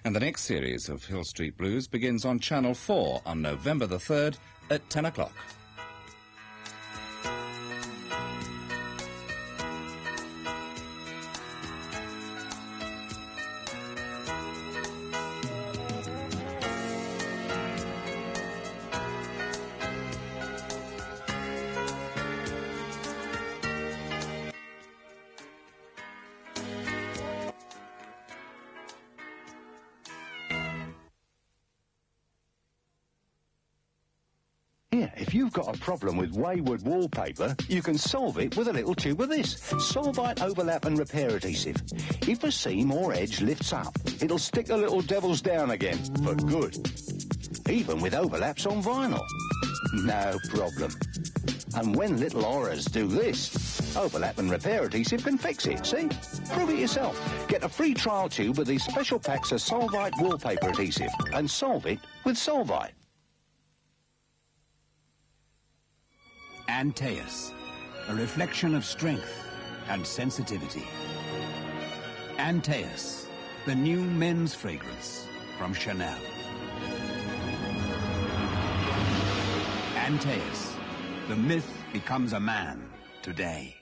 And the next series of Hill Street Blues begins on Channel 4 on November the 3rd at 10 o'clock. If you've got a problem with wayward wallpaper, you can solve it with a little tube of this. Solvite Overlap and Repair Adhesive. If a seam or edge lifts up, it'll stick the little devils down again, for good. Even with overlaps on vinyl. No problem. And when little horrors do this, Overlap and Repair Adhesive can fix it, see? Prove it yourself. Get a free trial tube of these special packs of Solvite Wallpaper Adhesive and solve it with Solvite. Antaeus, a reflection of strength and sensitivity. Antaeus, the new men's fragrance from Chanel. Antaeus, the myth becomes a man today.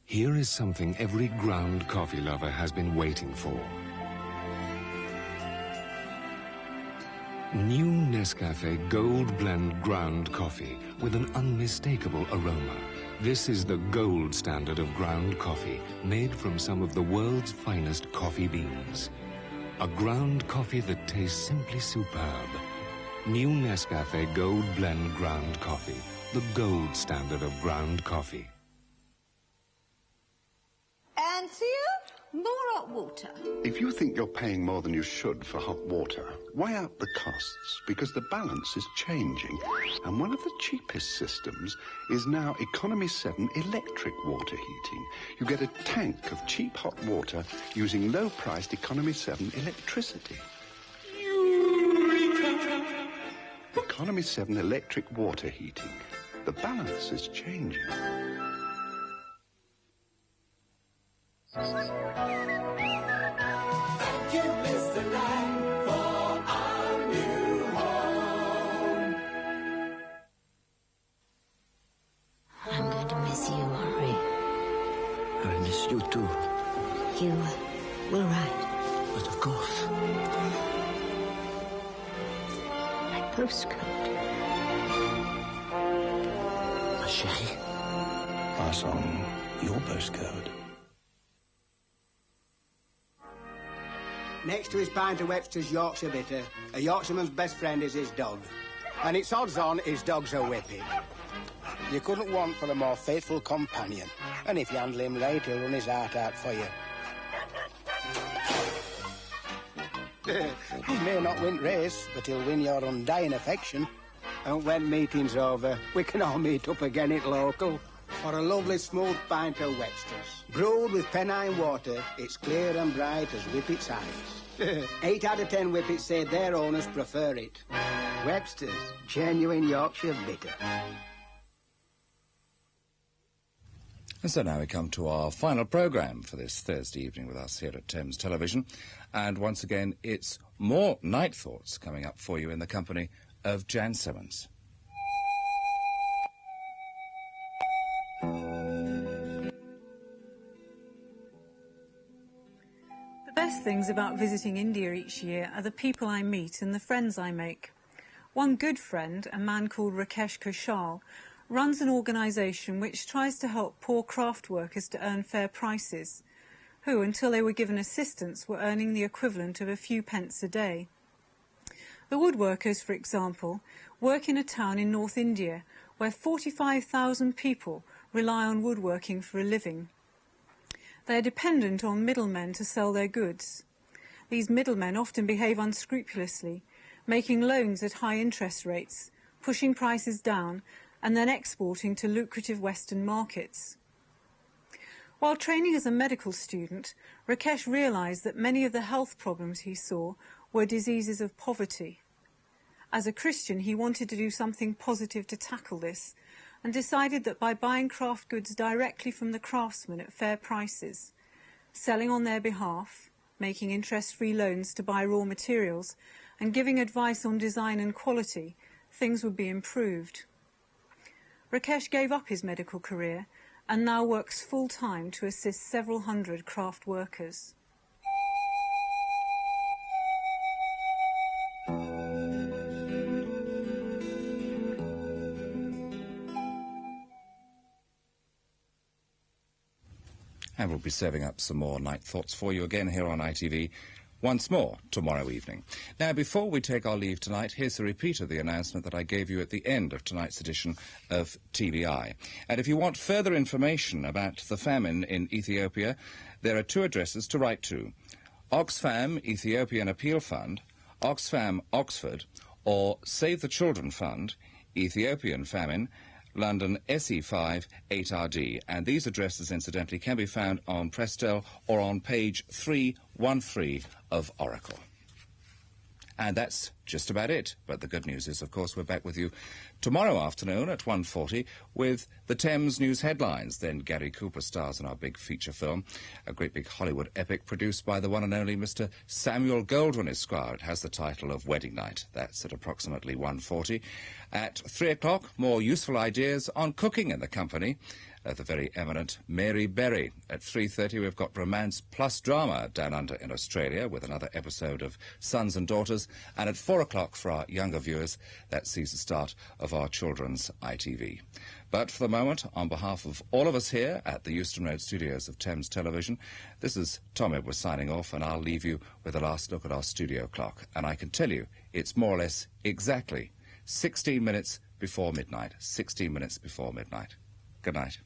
Here is something every ground coffee lover has been waiting for. New Nescafe Gold Blend ground coffee with an unmistakable aroma. This is the gold standard of ground coffee, made from some of the world's finest coffee beans. A ground coffee that tastes simply superb. New Nescafe Gold Blend ground coffee, the gold standard of ground coffee. Anthea, more hot water. If you think you're paying more than you should for hot water, weigh out the costs, because the balance is changing. And one of the cheapest systems is now Economy 7 electric water heating. You get a tank of cheap hot water using low-priced Economy 7 electricity. Eureka! Economy 7 electric water heating. The balance is changing. Thank you, Mr. Lang, for our new home. I'm going to miss you, Henri. I miss you too. You will write. But of course. My postcode. Ma chérie, pass on your postcode. Next to his pint of Webster's Yorkshire Bitter, a Yorkshireman's best friend is his dog. And it's odds on his dog's a whippy. You couldn't want for a more faithful companion. And if you handle him right, he'll run his heart out for you. He may not win race, but he'll win your undying affection. And when meeting's over, we can all meet up again at local for a lovely smooth pint of Webster's. Brewed with Pennine water, it's clear and bright as Whippet's eyes. 8 out of 10 Whippets say their owners prefer it. Webster's, genuine Yorkshire bitter. And so now we come to our final programme for this Thursday evening with us here at Thames Television. And once again, it's more Night Thoughts coming up for you in the company of Jan Simmonds. The best things about visiting India each year are the people I meet and the friends I make. One good friend, a man called Rakesh Kushal, runs an organisation which tries to help poor craft workers to earn fair prices, who, until they were given assistance, were earning the equivalent of a few pence a day. The woodworkers, for example, work in a town in North India where 45,000 people rely on woodworking for a living. They are dependent on middlemen to sell their goods. These middlemen often behave unscrupulously, making loans at high interest rates, pushing prices down, and then exporting to lucrative Western markets. While training as a medical student, Rakesh realised that many of the health problems he saw were diseases of poverty. As a Christian, he wanted to do something positive to tackle this, and decided that by buying craft goods directly from the craftsmen at fair prices, selling on their behalf, making interest-free loans to buy raw materials, and giving advice on design and quality, things would be improved. Rakesh gave up his medical career and now works full-time to assist several hundred craft workers. And we'll be serving up some more Night Thoughts for you again here on ITV once more tomorrow evening. Now, before we take our leave tonight, here's a repeat of the announcement that I gave you at the end of tonight's edition of TVI. And if you want further information about the famine in Ethiopia, there are two addresses to write to: Oxfam Ethiopian Appeal Fund, Oxfam Oxford, or Save the Children Fund, Ethiopian Famine, London SE5 8RD, and these addresses, incidentally, can be found on Prestel or on page 313 of Oracle. And that's just about it. But the good news is, of course, we're back with you tomorrow afternoon at 1:40 with the Thames news headlines. Then Gary Cooper stars in our big feature film, a great big Hollywood epic produced by the one and only Mr. Samuel Goldwyn Esquire. It has the title of Wedding Night. That's at approximately 1:40. At 3 o'clock, more useful ideas on cooking in the company of the very eminent Mary Berry. At 3:30, we've got Romance Plus Drama down under in Australia with another episode of Sons and Daughters. And at 4 o'clock for our younger viewers, that sees the start of our children's ITV. But for the moment, on behalf of all of us here at the Euston Road studios of Thames Television, this is Tom Edwards signing off, and I'll leave you with a last look at our studio clock. And I can tell you, it's more or less exactly 16 minutes before midnight. 16 minutes before midnight. Good night.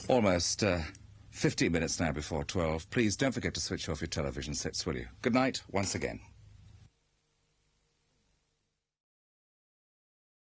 Almost 15 minutes now before 12. Please don't forget to switch off your television sets, will you? Good night once again.